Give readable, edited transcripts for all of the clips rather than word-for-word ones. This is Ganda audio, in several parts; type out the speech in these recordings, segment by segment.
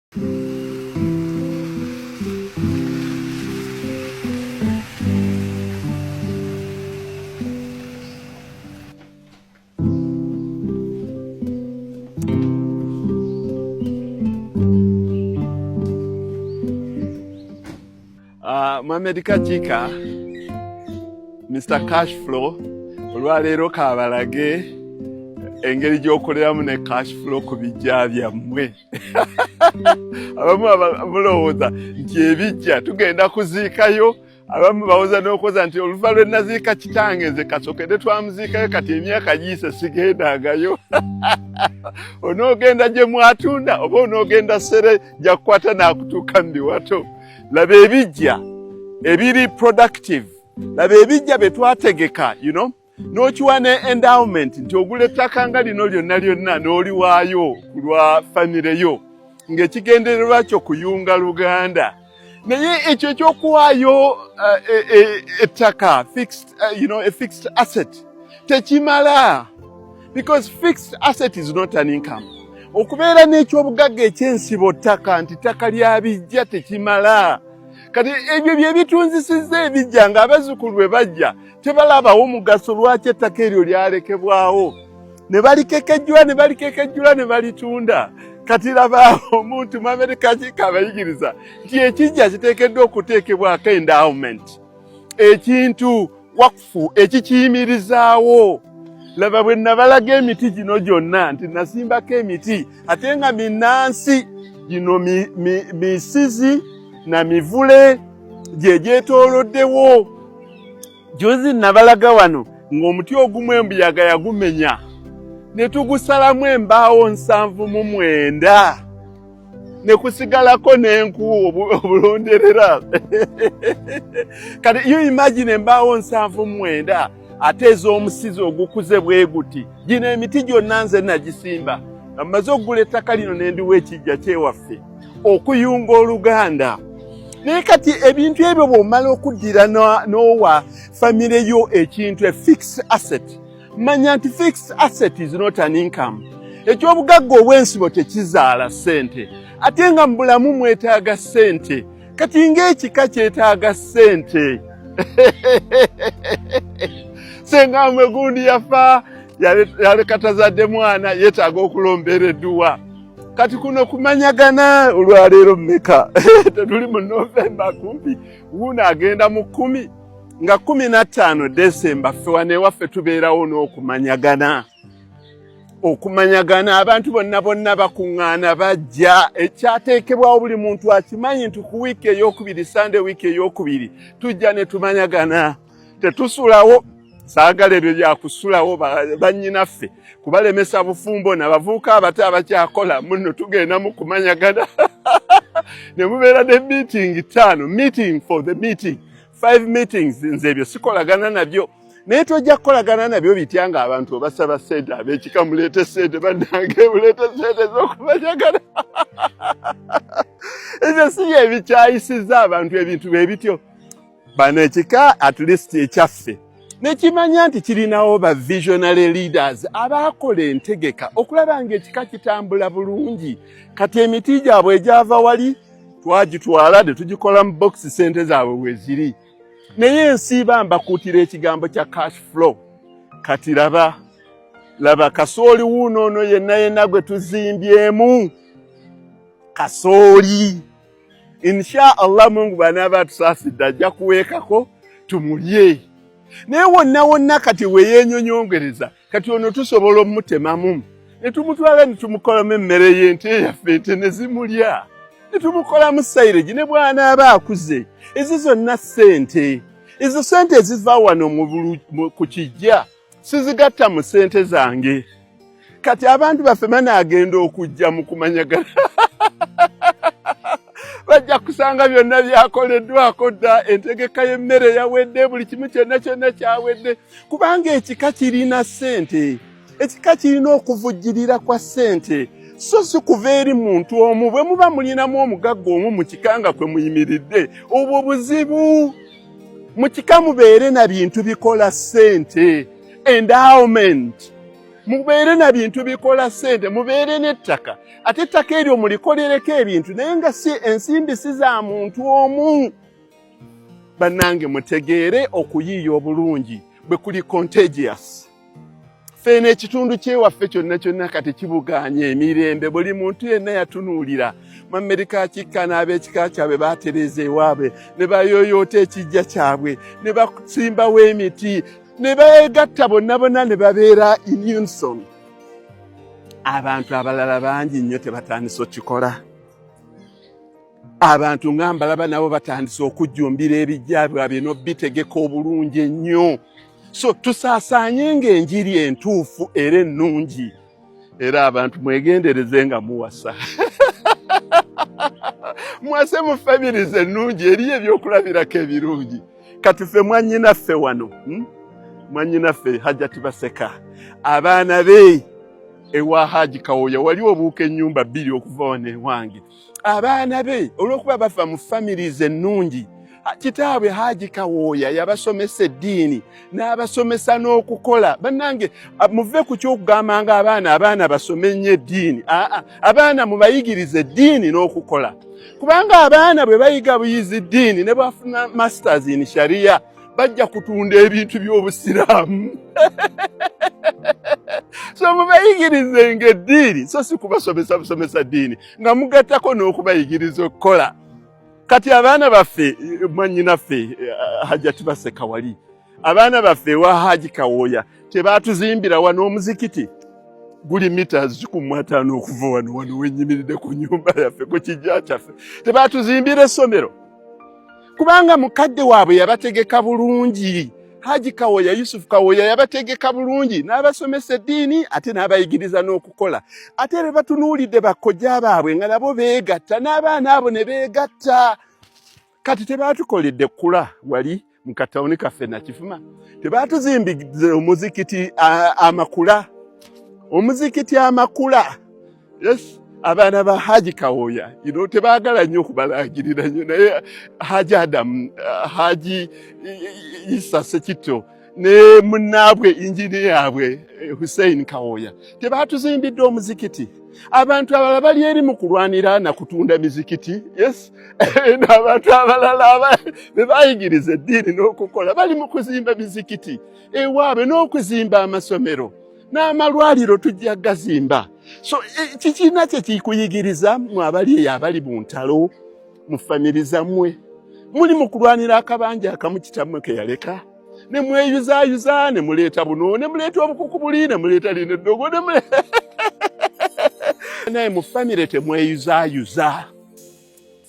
Mohamed Kachika, Mr. Cashflow, olwaleero kabalage engeri gy'okoleramu ne cashflow ku bijja byammwe. Abamu mulowooza nti ebijja tugenda kuziikayo, abamu bawooza n'okoza nti oluva lwe naziika kitange nze kasookedde twamuziikayo kati emyaka giyise sigendangayo. Onoogenda gye mwatunda oba onoogenda ssere gy'akukwata n'akutuuka mu biwato. Laba ebijja ebiri productive, laba ebijja bye twategeka, n'okiwa ne endowment nti ogula ettaka nga lino lyonna n'oliwaayo ku lwa famire yo ng'ekigendererwa kyo kuyunga Luganda. Naye ekyo ekyokuwaayo ettaka a fixed asset tekimala, because fixed asset is not an income. Okubeera n'ekyobugagga ekyensibo ttaka nti ttaka lya bijja tekimala. Kati ebyo bye bitunzisizza ebijja ng'abazzukulu bwe bajja tebalabawo mugaso lwaki ettaka eryo lyalekebwawo. Ne balikekejjula ne balitunda. Kati laba omuntu Mohamed Kachika abayigiriza nti ekijja kiteekeddwa okuteekebwako endowment, ekintu wakufu ekikiyimirizaawo. Laba bwe nabalaga emiti gino gyonna nti nasimbako emiti ate nga minnansi gino misizi na mivule gye gyetooloddewo. Juzi nabalaga wano ng'omuti ogumu embuyaga yagumenya ne tugusalamu embaawo 79 ne kusigalako n'enku obulonderera. Kati you imagine embaawo 79 ate ez'omusizi ogukuze bwe guti. Gino emiti gyonna nze nagisimba. Amaze okugula ettaka lino ne ndiwa ekijja kyewaffe okuyunga Oluganda. Naye kati ebintu ebyo bw'omala okuddira n'owa famire yo ekintu, a fixed asset, manya nti fixed asset is not an income. Ekyobugagga obw'ensibo tekizaala ssente, ate nga mu bulamu mwetaaga ssente. Kati ng'ekika kyetaaga ssente. Senga mwe gundi yafa yaleka tazadde mwana yeetaaga okulombera edduwa. Kati kuno kumanyagana olwaleero mmeka. Tetuli mu Novemba kumpi, wuno agenda mu 10 nga 15 Desemba ffe wane waffe tubeerawo n'okumanyagana. Okumanyagana abantu bonna bakuŋŋaana bajja, ekyateekebwawo buli muntu akimanyi nti ku wiiki ey'okubiri, Sunday wiiki ey'okubiri tujja ne tumanyagana. Tetusulawo, saagala ebyo byakusulawo bannyinaffe kubalemesa bufumbo n'abavubuka abato abakyakola muno tugenda mu kumanyagana. Ne mubeera ne meeting 5, meeting for the meeting, 5 meetings. Nze ebyo sikolagana nabyo, naye tojja kukolagana nabyo bitya nga abantu obasaba ssente ab'ekika muleete ssente bannange muleete ssente ez'okumanyagana. Ebyo si bye bikyayisizza abantu ebintu bwe bityo. Bano ekika at least ekyaffe nekimanya nti kirinawo ba visionary leaders abakola entegeka okulaba ng'ekika kitambula bulungi. Kati emiti gyabwe egyava wali twagitwala ne tugikola mu box ssente zaabwe bwe ziri. Naye ensiiba mbakuutira ekigambo kya cash flow. Kati laba kasooli wuuno yenna gwe tuzimbyemu. Kasooli insha Allah Mungu banaaba tusaasidde ajja kuweekako tumulye. Naye wonna kati weyenyonyongereza kati ono tusobola omutemamu ne tumutwala ne tumukolamu emmere y'ente yaffe ente ne zimulya, ne tumukolamu sayiregi ne bw'anaaba akuze. Ezo zonna ssente, ezo ssente eziva wano ku kijja sizigatta mu ssente zange. Kati abantu baffe banaagenda okujja mu kumanyagana. Bajja kusanga byonna byakoleddwako dda, entegeka y'emmere yawedde, buli kimu kyonna kyawedde, kubanga ekika kirina ssente. Ekika kirina okuvujjirira kwa ssente, so si kuva eri muntu omu. Bwe muba mulinamu omugagga omu mu kika nga kwe muyimiridde, obwo buzibu. Mu kika mubeere na bintu bikola ssente, endowment. mubeere na bintu bikola ssente, mubeere n'ettaka. Ate ettaka eryo mulikolereko ebintu naye nga si ensimbi si za muntu omu. Bannange mutegeere okuyiiya obulungi bwe kuli contagious. Fene ekitundu kyewaffe kyonna kati kibugaanye emirembe, buli muntu yenna yatunuulira. Mu Amerika kikka n'ab'ekika kyabwe baatereza ewaabwe, ne bayoyoota ekijja kyabwe, ne basimbawo emiti, ne beegatta bonna ne babeera in unison. Abantu abalala bangi nnyo tebatandise okikola. Abantu nga mbalaba nabo batandise okujjumbira ebijjaabwe n'obitegeka obulungi ennyo. So tusaasaanyenga enjiri entuufu era ennungi. Era abantu mwegendereze nga muwasa. Mwase mu families ennungi eriyo ebyokulabirako ebirungi. Kati ffe mwannyinaffe wano. Mwannyinaffe Hajjati Baseka. Abaana be ewa Haji Kawoya waliwo obuuka ennyumba 2 okuva wano ewange. Abaana be olw'okuba bafa mu families ennungi. Kitaabwe Haji Kawoya yabasomesa eddiini n'abasomesa n'okukola. Bannange muve ku ky'okugamba nga abaana basome nnyo eddiini. Abaana mubayigirize eddiini n'okukola. Kubanga abaana bwe bayiga buyizi ddiini ne bafuna masters in sharia bajja kutunda ebintu by'obusiraamu. So mubayigirize ng'eddiini, so si kubasomesa busomesa ddiini nga mugattako n'okubayigiriza okukola. Kati abaana baffe mwannyinaffe Hajjati Baseka wali. Abaana baffe wa Haji Kawoya tebaatuzimbira wano omuzikiti. Guli meters 15 okuva wano wenyimiridde ku nyumba yaffe ku kijja kyaffe. Tebaatuzimbira essomero. Kubanga mukadde waabwe yabategeka bulungi. Haji Kawoya, Yusuf Kawoya yabategeka bulungi n'abasomesa eddiini ate n'abayigiriza n'okukola. Ate ne batunuulidde bakojja baabwe nga nabo beegatta n'abaana abo ne beegatta. Kati tebaatukoledde kkula wali mu katawuni kaffe Nakifuma. Tebaatuzimbize omuzikiti amakula. Omuzikiti amakula. Yes. Abaana ba Haji Kawoya tebaagala nnyo okubalagirira nnyo naye Haji Adam, Haji Isa Sekito ne munnaabwe injiniya yaabwe Hussein Kawoya tebaatuzimbidde omuzikiti. Abantu abalala bali eri mu kulwanira na kutunda mizikiti. Yes. N'abantu abalala be bayigiriza eddiini n'okukola bali mu kuzimba mizikiti ewaabwe n'okuzimba amasomero n'amalwaliro tujja gazimba. So kikina kye kikuyigiriza mu abali mu ntalo mu family zammwe muli mu kulwanira akabanja akamu kitammwe ke yaleka ne mweyuzaayuza ne muleeta buno ne muleeta obukuku buli ne muleeta lino eddogo ne muleeta naye mu family temweyuzaayuza.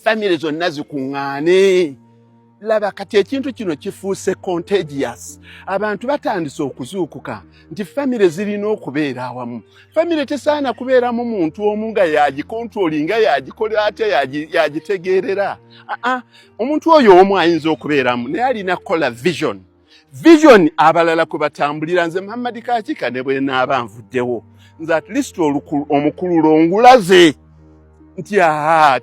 Family zonna zikuŋŋaane. Laba kati ekintu kino kifuuse contagious. Abantu batandise okuzuukuka nti family zirina okubeera awamu. Family tesaana kubeeramu muntu omu nga yagikontrolinga yagikola ate yagitegeerera. Omuntu oyo omu ayinza okubeeramu naye alina kukola vision. Vision abalala kwe batambulira. Nze Muhammad Kaakika ne bwe naaba nvuddewo nze at least omukulu longulaze nti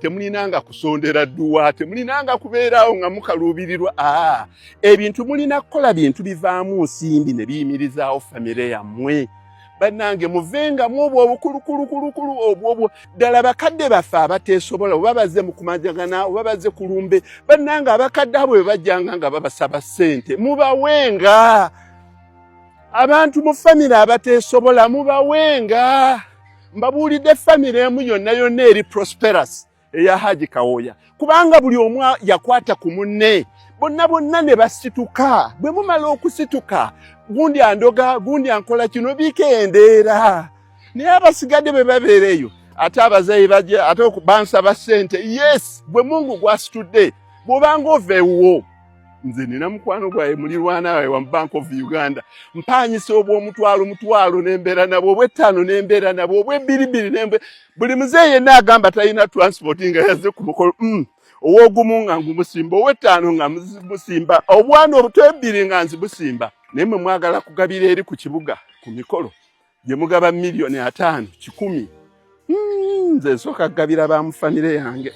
temulinanga kusondera dduwa, temulinanga kubeerawo nga mukaluubirirwa. Ebintu mulina kukola bintu bivaamu nsimbi ne biyimirizaawo famire yammwe. Bannange muvengamu obwo obukulukulukulu obwo ddala bakadde baffe abateesobola oba bazze mu kumajagana oba bazze ku lumbe. Bannange abakadde abo bwe bajjanga nga babasaba ssente mubawenga. Abantu mu famire abateesobola mubawenga. Mbabuulidde family emu yonna eri prosperous eya Haji Kawoya. Kubanga buli omu yakwata ku munne. Bonna ne basituka. Bwe mumala okusituka, gundi andoga, gundi ankola kino bikendeera. Naye abasigadde bwe babeereyo, ate abazayi bajja ate okubansaba ssente. Yes, bwe Mungu gwasitudde. Bw'obanga oveewo. Nze nina mukwano gwaye mulirwana wawe wa Bank of Uganda. Mpanyisa omutwalo n'embeera nabo, obw'ettaano n'embeera nabo, obw'ebbiribiri n'embeera. Buli muzeeyi yenna agamba talina transport nga yazze ku mukolo. Ow'ogumu nga ngumusimba, ow'ettaano nga musimba, obwana obutwebbiri nga nzibusimba. Naye mwe mwagala kugabira eri ku kibuga ku mikolo gye mugaba 5,000,000, 10,000. Nze nsooka kugabira ba mu famire yange.